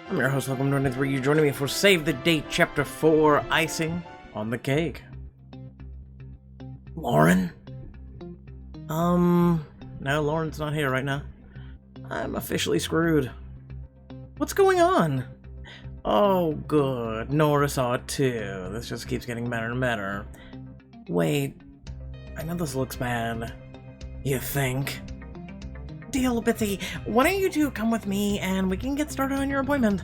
I'm your host, welcome to another where you're joining me for Save the Date Chapter 4, Icing on the Cake. Lauren? No, Lauren's not here right now. I'm officially screwed. What's going on? Oh, good. Nora saw it too. This just keeps getting better and better. Wait, I know this looks bad. You think? Deal, Bitsy. Why don't you two come with me and we can get started on your appointment?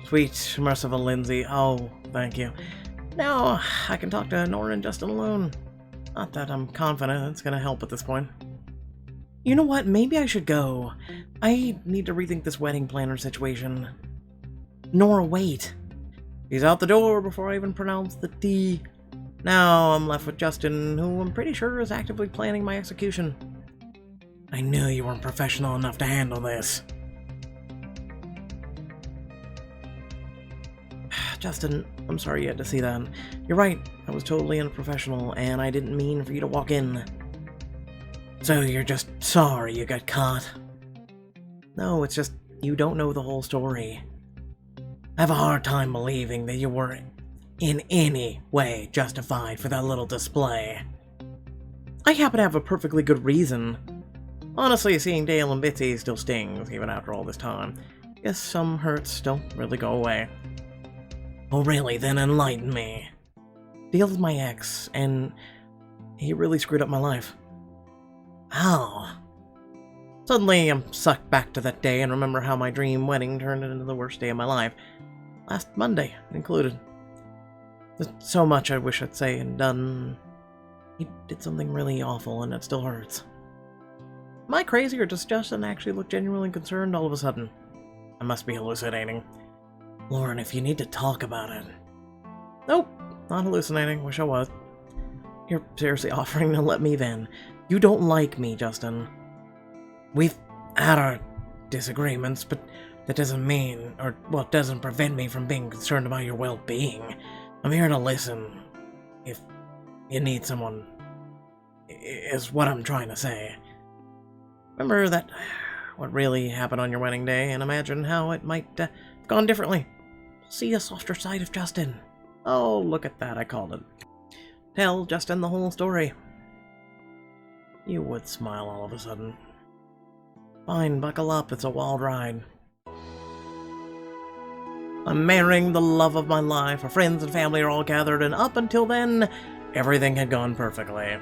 Sweet, merciful Lindsay. Oh, thank you. Now I can talk to Nora and Justin alone. Not that I'm confident it's gonna help at this point. You know what? Maybe I should go. I need to rethink this wedding planner situation. Nora, wait. He's out the door before I even pronounce the T. Now I'm left with Justin, who I'm pretty sure is actively planning my execution. I knew you weren't professional enough to handle this. Justin, I'm sorry you had to see that. You're right, I was totally unprofessional, and I didn't mean for you to walk in. So you're just sorry you got caught? No, it's just you don't know the whole story. I have a hard time believing that you were in any way justified for that little display. I happen to have a perfectly good reason. Honestly, seeing Dale and Bitsy still stings, even after all this time. Guess some hurts don't really go away. Oh really? Then enlighten me. Dale's my ex, and he really screwed up my life. How? Suddenly, I'm sucked back to that day and remember how my dream wedding turned into the worst day of my life. Last Monday, included. There's so much I wish I'd say and done. He did something really awful, and it still hurts. Am I crazy, or does Justin actually look genuinely concerned all of a sudden? I must be hallucinating. Lauren, if you need to talk about it. Nope, not hallucinating. Wish I was. You're seriously offering to let me in. You don't like me, Justin. We've had our disagreements, but that doesn't mean, or, well, it doesn't prevent me from being concerned about your well-being. I'm here to listen. If you need someone, is what I'm trying to say. Remember that what really happened on your wedding day, and imagine how it might have gone differently. See a softer side of Justin. Oh, look at that, I called it. Tell Justin the whole story. You would smile all of a sudden. Fine, buckle up, it's a wild ride. I'm marrying the love of my life, our friends and family are all gathered, and up until then, everything had gone perfectly.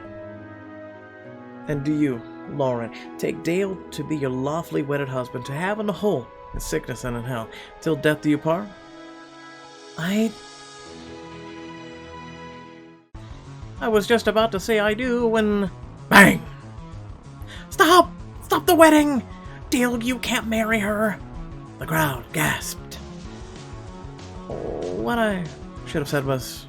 And do you, Lauren, take Dale to be your lawfully wedded husband, to have and to hold, in sickness and in health, till death do you part? I was just about to say I do when... Bang! Stop! Stop the wedding! Dale, you can't marry her! The crowd gasped. What I should have said was...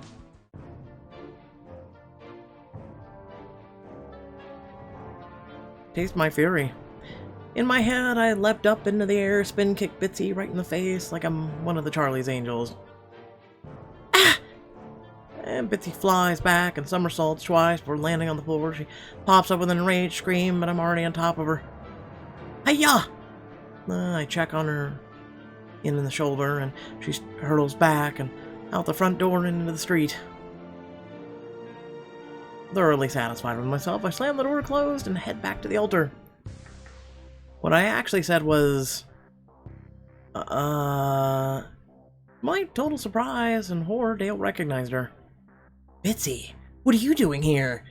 Taste my fury. In my head, I leapt up into the air, spin-kicked Bitsy right in the face like I'm one of the Charlie's Angels. Ah! And Bitsy flies back and somersaults twice before landing on the floor. She pops up with an enraged scream, but I'm already on top of her. Hi-ya! I check on her in the shoulder, and she hurtles back and out the front door and into the street. Thoroughly satisfied with myself, I slam the door closed and head back to the altar. What I actually said was... My total surprise and horror, Dale recognized her. Bitsy, what are you doing here?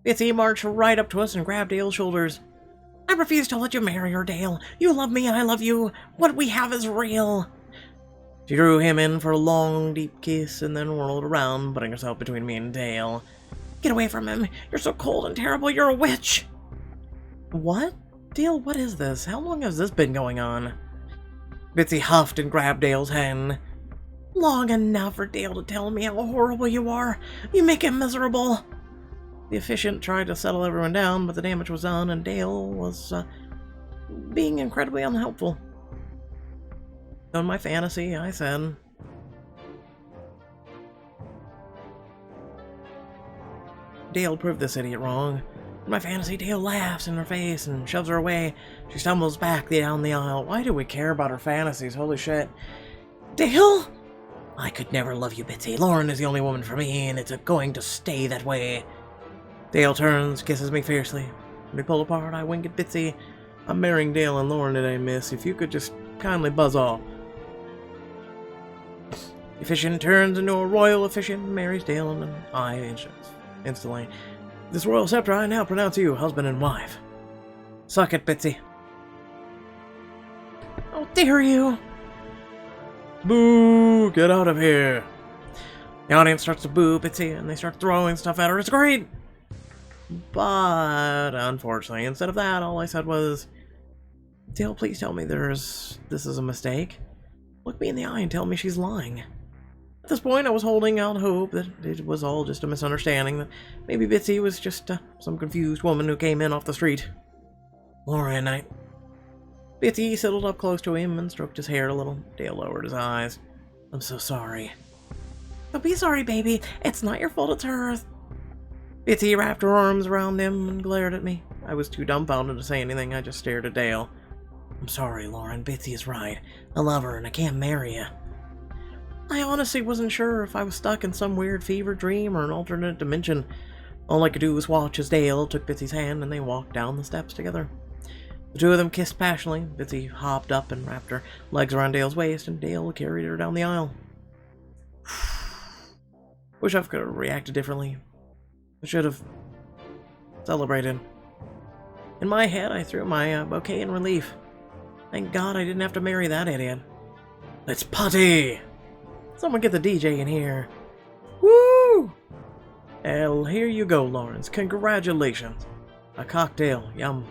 Bitsy marched right up to us and grabbed Dale's shoulders. I refuse to let you marry her, Dale. You love me, I love you. What we have is real. She drew him in for a long, deep kiss and then whirled around, putting herself between me and Dale. Get away from him. You're so cold and terrible. You're a witch. What? Dale, what is this? How long has this been going on? Bitsy huffed and grabbed Dale's hand. Long enough for Dale to tell me how horrible you are. You make him miserable. The officiant tried to settle everyone down, but the damage was done, and Dale was being incredibly unhelpful. In my fantasy, I said... Dale proved this idiot wrong. In my fantasy, Dale laughs in her face and shoves her away. She stumbles back down the aisle. Why do we care about her fantasies? Holy shit. Dale? I could never love you, Bitsy. Lauren is the only woman for me, and it's going to stay that way. Dale turns, kisses me fiercely. We pull apart, I wink at Bitsy. I'm marrying Dale and Lauren today, miss. If you could just kindly buzz off. Efficient turns into a royal efficient, marries Dale and I instantly. This royal scepter, I now pronounce you husband and wife. Suck it, Bitsy. How dare you! Boo! Get out of here! The audience starts to boo Bitsy, and they start throwing stuff at her. It's great! But, unfortunately, instead of that, all I said was, Dale, please tell me this is a mistake. Look me in the eye and tell me she's lying. At this point, I was holding out hope that it was all just a misunderstanding, that maybe Bitsy was just some confused woman who came in off the street. Lauren, Bitsy settled up close to him and stroked his hair a little. Dale lowered his eyes. I'm so sorry. Don't be sorry, baby. It's not your fault, it's hers. Bitsy wrapped her arms around him and glared at me. I was too dumbfounded to say anything. I just stared at Dale. I'm sorry, Lauren. Bitsy is right. I love her and I can't marry you. I honestly wasn't sure if I was stuck in some weird fever dream or an alternate dimension. All I could do was watch as Dale took Bitsy's hand and they walked down the steps together. The two of them kissed passionately. Bitsy hopped up and wrapped her legs around Dale's waist, and Dale carried her down the aisle. Wish I could have reacted differently. I should have celebrated. In my head, I threw my bouquet in relief. Thank God I didn't have to marry that idiot. Let's party! Someone get the DJ in here. Woo! Well, here you go, Lawrence. Congratulations. A cocktail. Yum.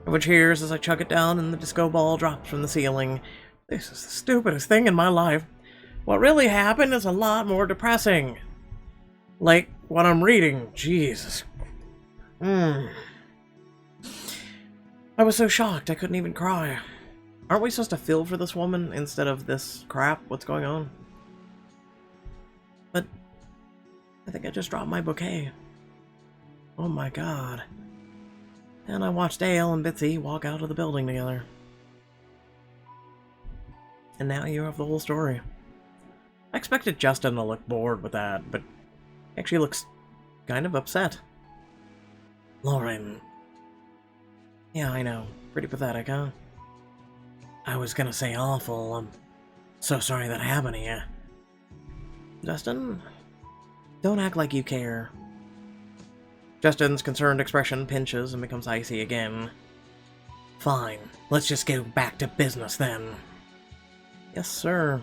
Everyone cheers as I chuck it down and the disco ball drops from the ceiling. This is the stupidest thing in my life. What really happened is a lot more depressing. Like what I'm reading. Jesus. I was so shocked I couldn't even cry. Aren't we supposed to feel for this woman instead of this crap? What's going on? But I think I just dropped my bouquet. Oh my god. And I watched Dale and Bitsy walk out of the building together. And now you have the whole story. I expected Justin to look bored with that, but he actually looks kind of upset. Lauren. Yeah, I know. Pretty pathetic, huh? I was gonna say awful. I'm so sorry that happened to you. Justin, don't act like you care. Justin's concerned expression pinches and becomes icy again. Fine, let's just go back to business then. Yes, sir.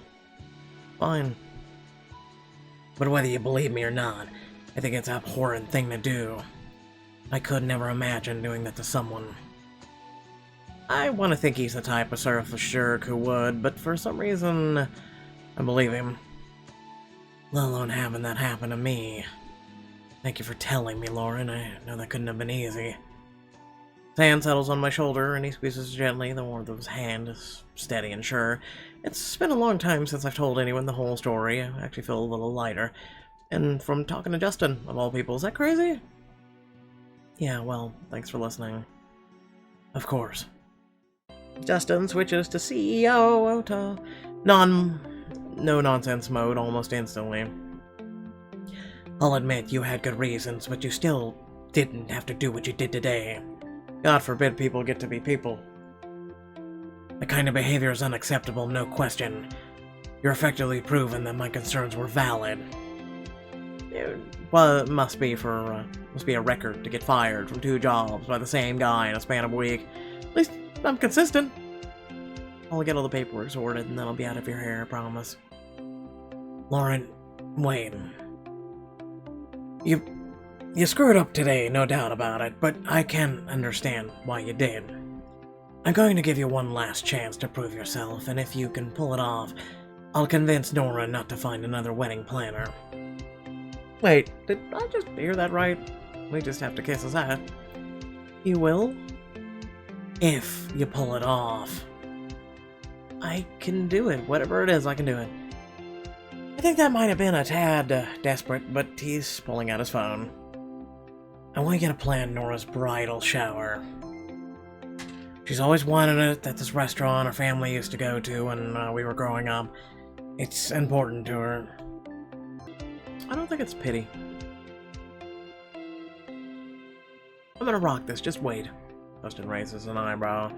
Fine. But whether you believe me or not, I think it's an abhorrent thing to do. I could never imagine doing that to someone. I want to think he's the type of surface jerk who would, but for some reason, I believe him. Let alone having that happen to me. Thank you for telling me, Lauren. I know that couldn't have been easy. His hand settles on my shoulder, and he squeezes gently. The warmth of his hand is steady and sure. It's been a long time since I've told anyone the whole story. I actually feel a little lighter. And from talking to Justin, of all people, is that crazy? Yeah, well, thanks for listening. Of course. Justin switches to CEO to no-nonsense mode almost instantly. I'll admit you had good reasons, but you still didn't have to do what you did today. God forbid people get to be people. The kind of behavior is unacceptable, no question. You're effectively proven that my concerns were valid. Well, it must be a record to get fired from 2 jobs by the same guy in a span of a week. At least I'm consistent. I'll get all the paperwork sorted and then I'll be out of your hair, I promise. Lauren, wait. You screwed up today, no doubt about it, but I can understand why you did. I'm going to give you one last chance to prove yourself, and if you can pull it off, I'll convince Nora not to find another wedding planner. Wait, did I just hear that right? We just have to kiss his ass. You will? If you pull it off. I can do it. Whatever it is, I can do it. I think that might have been a tad desperate, but he's pulling out his phone. I want you to plan Nora's bridal shower. She's always wanted it at this restaurant her family used to go to when we were growing up. It's important to her. I don't think it's pity. I'm gonna rock this, just wait. Dustin raises an eyebrow.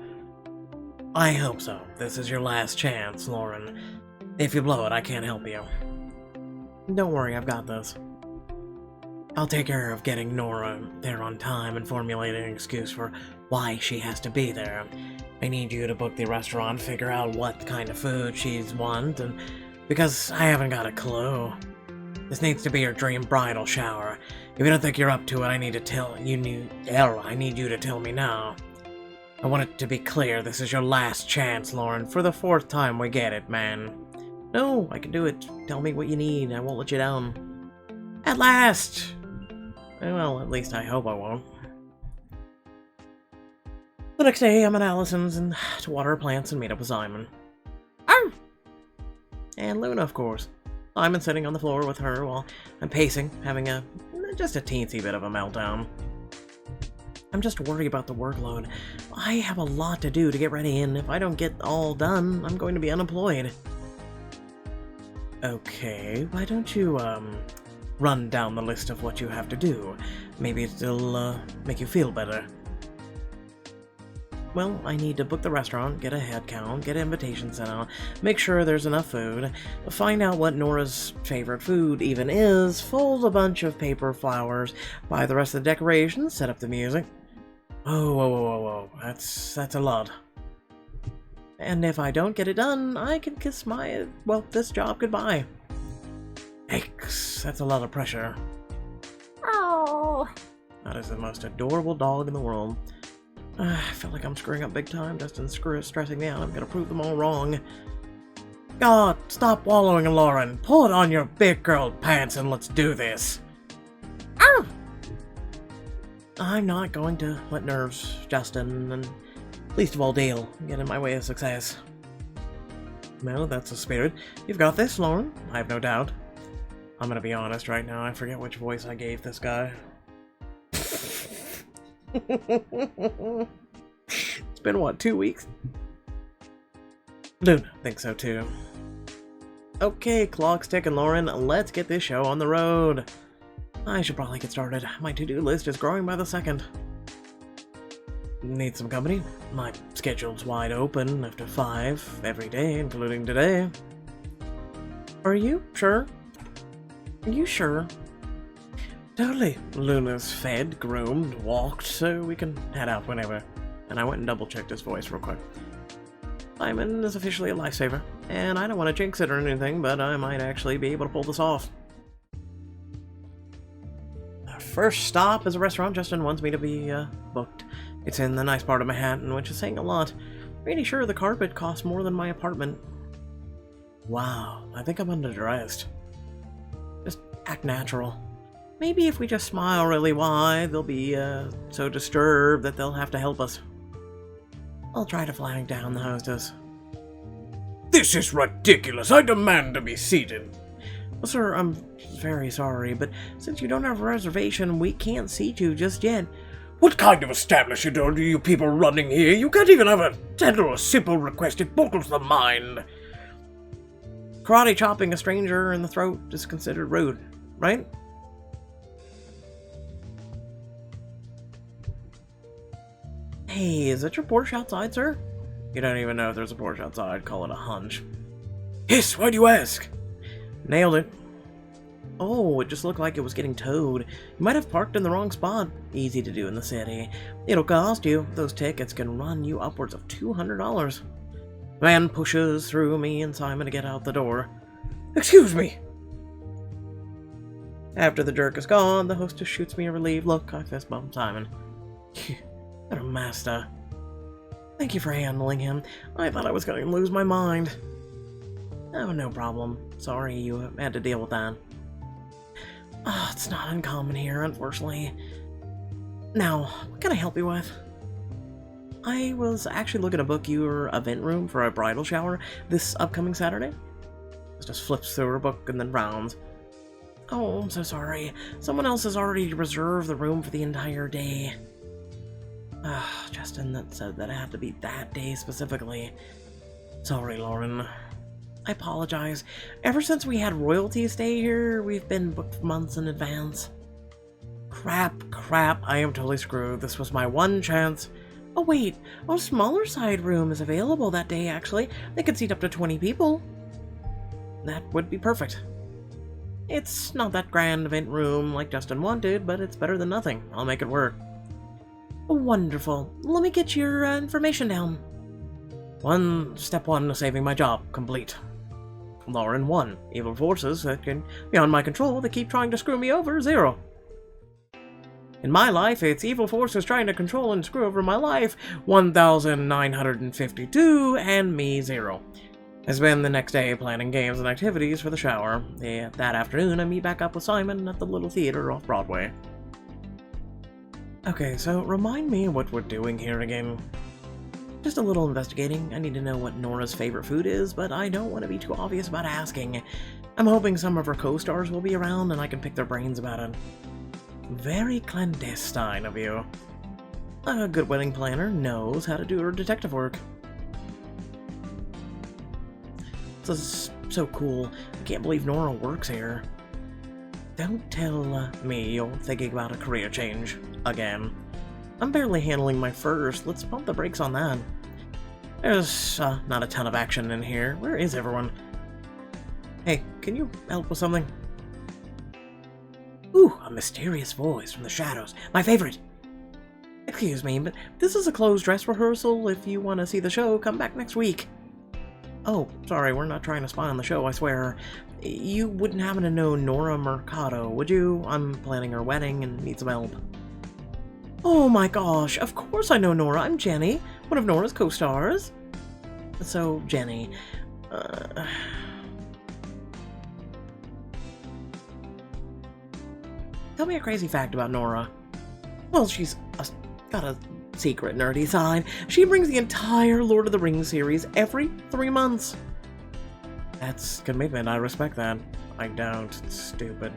I hope so. This is your last chance, Lauren. If you blow it, I can't help you. Don't worry, I've got this. I'll take care of getting Nora there on time and formulating an excuse for why she has to be there. I need you to book the restaurant, figure out what kind of food she's want, and because I haven't got a clue. This needs to be your dream bridal shower. If you don't think you're up to it, I need you to tell me now. I want it to be clear, this is your last chance, Lauren. For the 4th time we get it, man. No, I can do it. Tell me what you need, I won't let you down. At last! Well, at least I hope I won't. The next day, I'm at Allison's and to water her plants and meet up with Simon. Arr! And Luna, of course. Simon's sitting on the floor with her while I'm pacing, having just a teensy bit of a meltdown. I'm just worried about the workload. I have a lot to do to get ready, and if I don't get all done, I'm going to be unemployed. Okay, why don't you, run down the list of what you have to do? Maybe it'll, make you feel better. Well, I need to book the restaurant, get a head count, get invitations sent out, make sure there's enough food, find out what Nora's favorite food even is, fold a bunch of paper flowers, buy the rest of the decorations, set up the music. Oh, whoa, that's a lot. And if I don't get it done, I can kiss this job goodbye. Yikes, that's a lot of pressure. Oh. That is the most adorable dog in the world. I feel like I'm screwing up big time. Dustin's stressing me out. I'm gonna prove them all wrong. God, stop wallowing, Lauren. Pull it on your big girl pants and let's do this. Arr! I'm not going to let nerves, Justin, and least of all Dale, get in my way of success. Well, that's the spirit. You've got this, Lauren. I have no doubt. I'm gonna be honest right now. I forget which voice I gave this guy. It's been, what, 2 weeks? Luna thinks so too. Okay, clock's ticking, Lauren. Let's get this show on the road. I should probably get started. My to-do list is growing by the second. Need some company? My schedule's wide open after 5 every day, including today. Are you sure? Are you sure? Totally. Luna's fed, groomed, walked, so we can head out whenever. And I went and double-checked his voice real quick. Simon is officially a lifesaver, and I don't want to jinx it or anything, but I might actually be able to pull this off. Our first stop is a restaurant Justin wants me to be booked. It's in the nice part of Manhattan, which is saying a lot. Pretty sure the carpet costs more than my apartment. Wow, I think I'm underdressed. Just act natural. Maybe if we just smile really wide, they'll be so disturbed that they'll have to help us. I'll try to flag down the hostess. This is ridiculous! I demand to be seated! Well, sir, I'm very sorry, but since you don't have a reservation, we can't seat you just yet. What kind of establishment are you people running here? You can't even have a tender or simple request. It boggles the mind. Karate chopping a stranger in the throat is considered rude, right? Hey, is that your Porsche outside, sir? You don't even know if there's a Porsche outside. Call it a hunch. Yes, why do you ask? Nailed it. Oh, it just looked like it was getting towed. You might have parked in the wrong spot. Easy to do in the city. It'll cost you. Those tickets can run you upwards of $200. The man pushes through me and Simon to get out the door. Excuse me! After the jerk is gone, the hostess shoots me a relieved look. I fist bump Simon. What a master. Thank you for handling him. I thought I was going to lose my mind. Oh, no problem. Sorry you had to deal with that. Oh, it's not uncommon here, unfortunately. Now, what can I help you with? I was actually looking to book your event room for a bridal shower this upcoming Saturday. Just flips through her book and then rounds. Oh, I'm so sorry. Someone else has already reserved the room for the entire day. Justin that said that it had to be that day specifically. Sorry, Lauren. I apologize. Ever since we had royalty stay here, we've been booked months in advance. Crap, I am totally screwed. This was my one chance. Oh wait, a smaller side room is available that day actually. They could seat up to 20 people. That would be perfect. It's not that grand event room like Justin wanted, but it's better than nothing. I'll make it work. Wonderful. Let me get your information down. Step one to saving my job complete. Lauren 1. Evil forces that can beyond my control that keep trying to screw me over 0. In my life, it's evil forces trying to control and screw over my life 1,952 and me 0. I spend the next day planning games and activities for the shower. That afternoon, I meet back up with Simon at the little theater off Broadway. Okay, so remind me what we're doing here again. Just a little investigating. I need to know what Nora's favorite food is, but I don't want to be too obvious about asking. I'm hoping some of her co-stars will be around and I can pick their brains about it. Very clandestine of you. A good wedding planner knows how to do her detective work. This is so cool. I can't believe Nora works here. Don't tell me you're thinking about a career change again. I'm barely handling my first. Let's pump the brakes on that. There's not a ton of action in here. Where is everyone? Hey, can you help with something? Ooh, a mysterious voice from the shadows. My favorite. Excuse me, but this is a closed dress rehearsal. If you want to see the show, come back next week. Oh, sorry, we're not trying to spy on the show, I swear. You wouldn't happen to know Nora Mercado, would you? I'm planning her wedding and need some help. Oh my gosh, of course I know Nora. I'm Jenny, one of Nora's co-stars. So, Jenny, tell me a crazy fact about Nora. Well, she's got a secret nerdy side. She brings the entire Lord of the Rings series every 3 months. That's commitment, I respect that. I don't, it's stupid.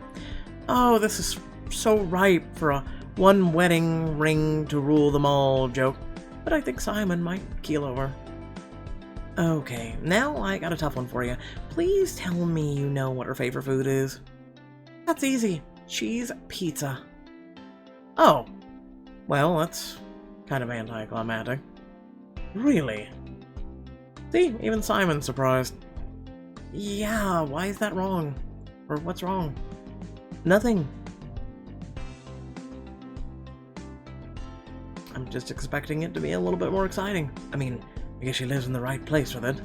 Oh, this is so ripe for a one wedding ring to rule them all joke, but I think Simon might keel over. Okay, now I got a tough one for you. Please tell me you know what her favorite food is. That's easy. Cheese pizza. Oh, well, that's kind of anticlimactic. Really? See, even Simon's surprised. Yeah, why is that wrong? Or what's wrong? Nothing. I'm just expecting it to be a little bit more exciting. I mean, I guess she lives in the right place with it.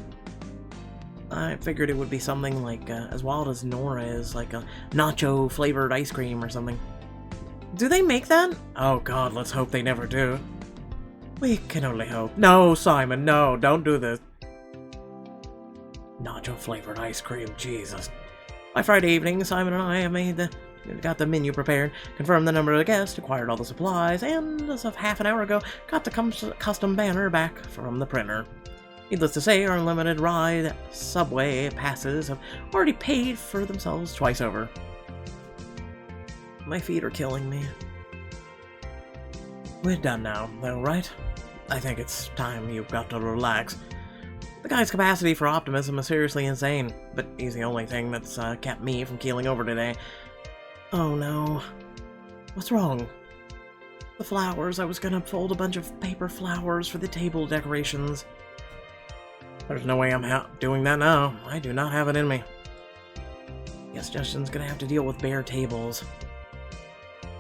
I figured it would be something like as wild as Nora is, like a nacho-flavored ice cream or something. Do they make that? Oh god, let's hope they never do. We can only hope. No, Simon, no, don't do this. Nacho-flavored ice cream, Jesus. By Friday evening, Simon and I have got the menu prepared, confirmed the number of guests, acquired all the supplies, and as of half an hour ago, got the custom banner back from the printer. Needless to say, our limited ride subway passes have already paid for themselves twice over. My feet are killing me. We're done now, though, right? I think it's time you've got to relax. The guy's capacity for optimism is seriously insane, but he's the only thing that's kept me from keeling over today. Oh no. What's wrong? The flowers. I was gonna fold a bunch of paper flowers for the table decorations. There's no way I'm doing that now. I do not have it in me. Guess Justin's gonna have to deal with bare tables.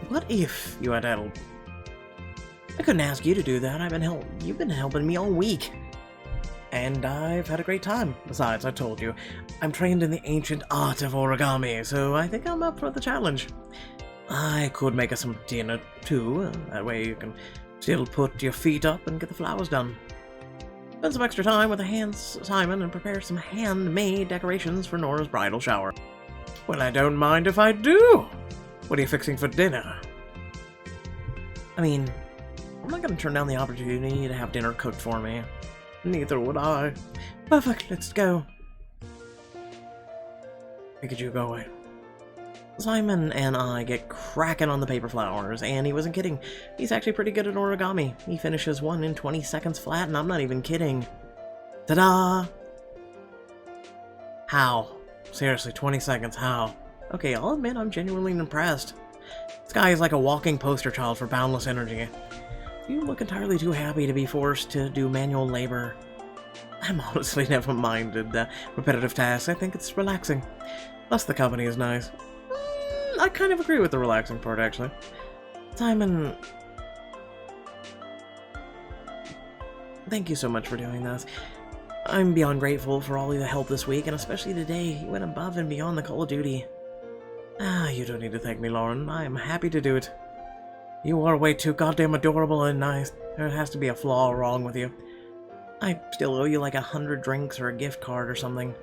What if you had help? I couldn't ask you to do that. You've been helping me all week. And I've had a great time. Besides, I told you, I'm trained in the ancient art of origami, so I think I'm up for the challenge. I could make us some dinner, too. That way you can still put your feet up and get the flowers done. Spend some extra time with the hands, Simon, and prepare some handmade decorations for Nora's bridal shower. Well, I don't mind if I do. What are you fixing for dinner? I mean, I'm not going to turn down the opportunity to have dinner cooked for me. Neither would I. Perfect, let's go. Where could you go away? Simon and I get cracking on the paper flowers, and he wasn't kidding. He's actually pretty good at origami. He finishes one in 20 seconds flat, and I'm not even kidding. Ta-da! How? Seriously, 20 seconds, how? Okay, I'll admit I'm genuinely impressed. This guy is like a walking poster child for boundless energy. You look entirely too happy to be forced to do manual labor. I'm honestly never minded repetitive tasks. I think it's relaxing. Plus the company is nice. I kind of agree with the relaxing part, actually. Simon, thank you so much for doing this. I'm beyond grateful for all of the help this week, and especially today. You went above and beyond the call of duty. You don't need to thank me, Lauren. I'm happy to do it. You are way too goddamn adorable and nice. There has to be a flaw wrong with you. I still owe you like 100 drinks or a gift card or something.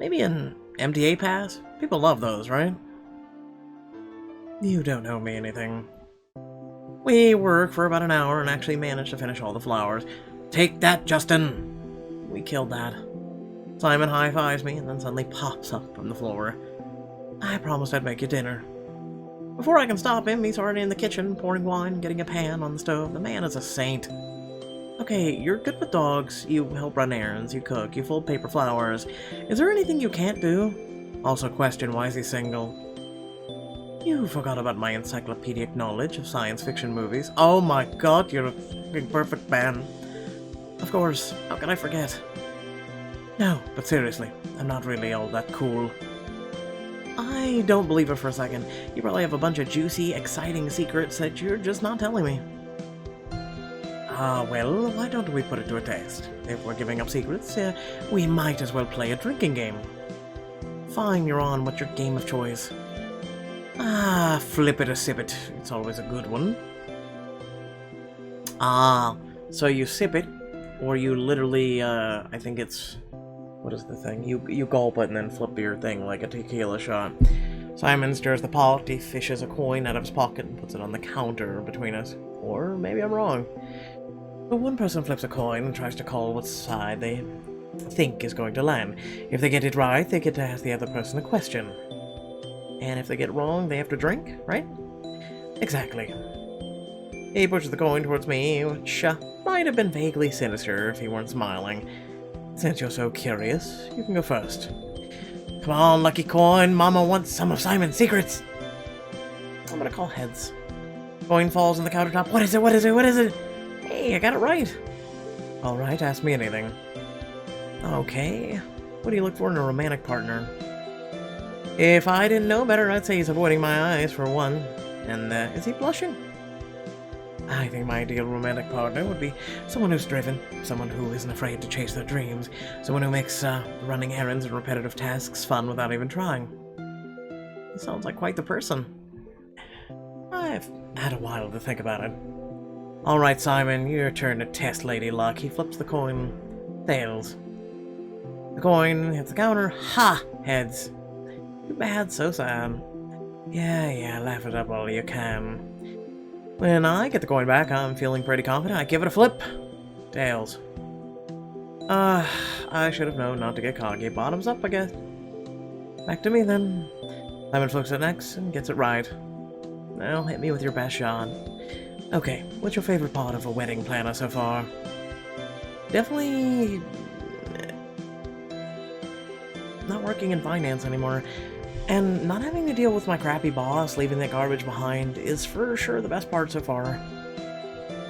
Maybe an MTA pass? People love those, right? You don't owe me anything. We worked for about an hour and actually managed to finish all the flowers. Take that, Justin! We killed that. Simon high-fives me and then suddenly pops up from the floor. I promised I'd make you dinner. Before I can stop him, he's already in the kitchen, pouring wine, getting a pan on the stove. The man is a saint. Okay, you're good with dogs, you help run errands, you cook, you fold paper flowers. Is there anything you can't do? Also question, why is he single? You forgot about my encyclopedic knowledge of science fiction movies. Oh my god, you're a fucking perfect man. Of course, how can I forget? No, but seriously, I'm not really all that cool. I don't believe it for a second. You probably have a bunch of juicy, exciting secrets that you're just not telling me. Well, why don't we put it to a test? If we're giving up secrets, we might as well play a drinking game. Fine, you're on. What's your game of choice? Flip it or sip it. It's always a good one. So you sip it, or you literally, I think it's... What is the thing? You gulp it and then flip your thing like a tequila shot. Simon stirs the pot, he fishes a coin out of his pocket and puts it on the counter between us. Or maybe I'm wrong. But one person flips a coin and tries to call what side they think is going to land. If they get it right, they get to ask the other person a question. And if they get it wrong, they have to drink, right? Exactly. He pushes the coin towards me, which might have been vaguely sinister if he weren't smiling. Since you're so curious, you can go first. Come on, lucky coin. Mama wants some of Simon's secrets. I'm gonna call heads. Coin falls on the countertop. What is it? What is it? What is it? Hey, I got it right. All right, ask me anything. Okay. What do you look for in a romantic partner? If I didn't know better, I'd say he's avoiding my eyes, for one. And, is he blushing? I think my ideal romantic partner would be someone who's driven, someone who isn't afraid to chase their dreams, someone who makes running errands and repetitive tasks fun without even trying. He sounds like quite the person. I've had a while to think about it. Alright, Simon, your turn to test Lady Luck. He flips the coin. Tails. The coin hits the counter. Ha! Heads. Too bad, so sad. Yeah, laugh it up all you can. When I get the coin back, I'm feeling pretty confident. I give it a flip. Tails. I should have known not to get cocky. Bottoms up, I guess. Back to me, then. Simon flips it next and gets it right. Now, hit me with your best shot. Okay, what's your favorite part of a wedding planner so far? Definitely... not working in finance anymore. And not having to deal with my crappy boss leaving that garbage behind is for sure the best part so far.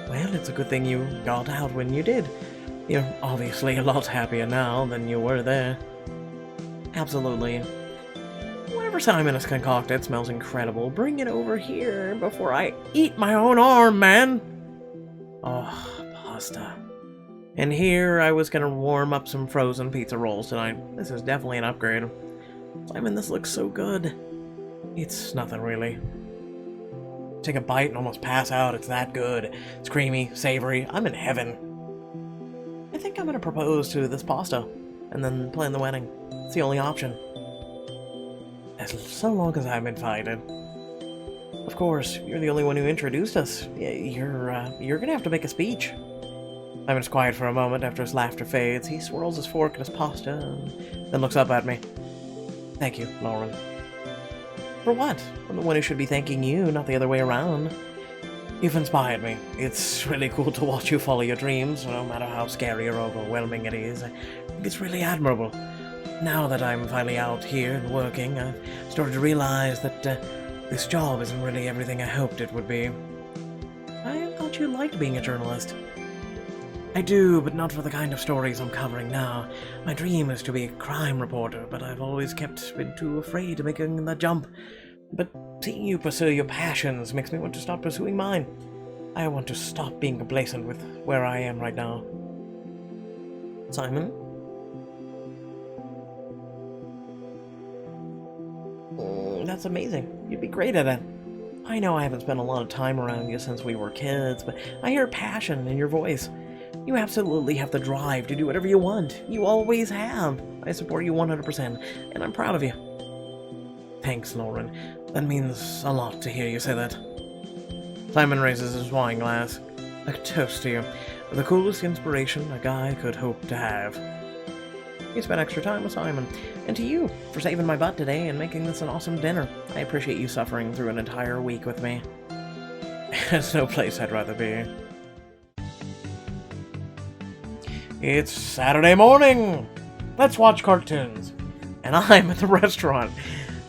Well, it's a good thing you got out when you did. You're obviously a lot happier now than you were there. Absolutely. Whatever Simon has concocted smells incredible. Bring it over here before I eat my own arm, man! Oh, pasta. And here I was gonna warm up some frozen pizza rolls tonight. This is definitely an upgrade. Simon, this looks so good. It's nothing really. Take a bite and almost pass out. It's that good. It's creamy, savory. I'm in heaven. I think I'm gonna propose to this pasta and then plan the wedding. It's the only option. As so long as I'm invited. Of course, you're the only one who introduced us. You're gonna have to make a speech. Simon's quiet for a moment. After his laughter fades, he swirls his fork in his pasta and then looks up at me. Thank you, Lauren. For what? I'm the one who should be thanking you, not the other way around. You've inspired me. It's really cool to watch you follow your dreams, no matter how scary or overwhelming it is. I think it's really admirable. Now that I'm finally out here and working, I've started to realize that this job isn't really everything I hoped it would be. I thought you liked being a journalist. I do, but not for the kind of stories I'm covering now. My dream is to be a crime reporter, but I've always been too afraid of making the jump. But seeing you pursue your passions makes me want to stop pursuing mine. I want to stop being complacent with where I am right now. Simon? That's amazing. You'd be great at it. I know I haven't spent a lot of time around you since we were kids, but I hear passion in your voice. You absolutely have the drive to do whatever you want. You always have. I support you 100%, and I'm proud of you. Thanks, Lauren. That means a lot to hear you say that. Simon raises his wine glass. A toast to you. The coolest inspiration a guy could hope to have. You spent extra time with Simon. And to you, for saving my butt today and making this an awesome dinner. I appreciate you suffering through an entire week with me. There's no place I'd rather be. It's Saturday morning! Let's watch cartoons. And I'm at the restaurant,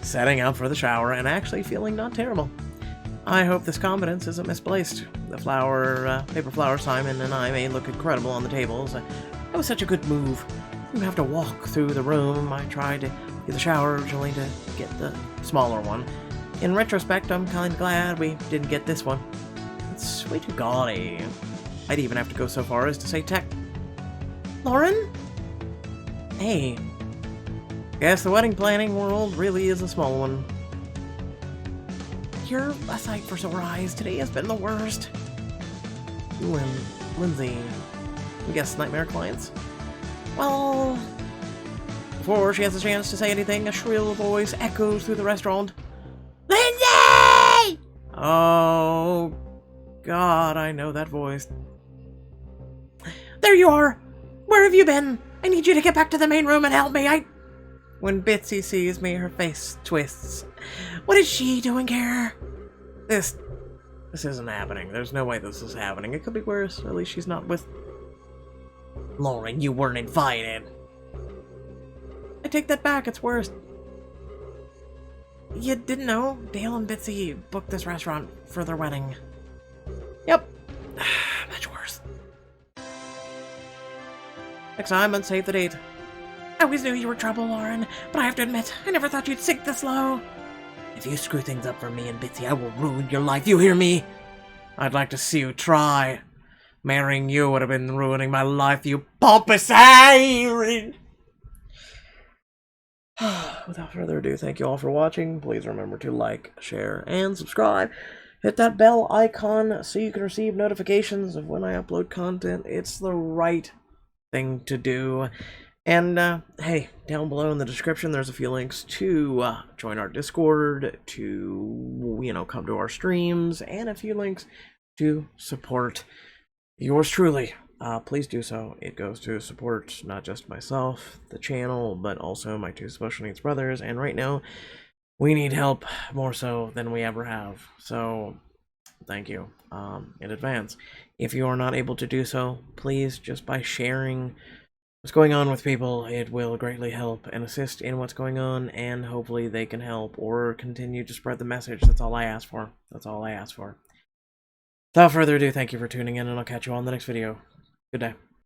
setting out for the shower and actually feeling not terrible. I hope this confidence isn't misplaced. The paper flower Simon and I made look incredible on the tables. That was such a good move. You have to walk through the room. I tried to get the shower originally to get the smaller one. In retrospect, I'm kind of glad we didn't get this one. It's way too gaudy. I'd even have to go so far as to say tech. Lauren? Hey. Guess the wedding planning world really is a small one. You're a sight for sore eyes. Today has been the worst. Ooh, and Lindsay. I guess nightmare clients? Well... Before she has a chance to say anything, a shrill voice echoes through the restaurant. Lindsay! Oh... God, I know that voice. There you are! Where have you been? I need you to get back to the main room and help me. When Bitsy sees me, her face twists. What is she doing here? This isn't happening. There's no way this is happening. It could be worse. At least she's not with... Lauren, you weren't invited. I take that back. It's worse. You didn't know? Dale and Bitsy booked this restaurant for their wedding. Yep. Much worse. Next time, and save the date. I always knew you were trouble, Lauren, but I have to admit, I never thought you'd sink this low. If you screw things up for me and Bitsy, I will ruin your life, you hear me? I'd like to see you try. Marrying you would have been ruining my life, you pompous siren! Without further ado, thank you all for watching. Please remember to like, share, and subscribe. Hit that bell icon so you can receive notifications of when I upload content. It's the right thing to do. And, hey, down below in the description, there's a few links to join our Discord, to, come to our streams, and a few links to support yours truly. Please do so. It goes to support not just myself, the channel, but also my two special needs brothers. And right now, we need help more so than we ever have. So, thank you in advance. If you are not able to do so, please, just by sharing what's going on with people, it will greatly help and assist in what's going on, and hopefully they can help or continue to spread the message. That's all I ask for. That's all I ask for. Without further ado, thank you for tuning in, and I'll catch you on the next video. Good day.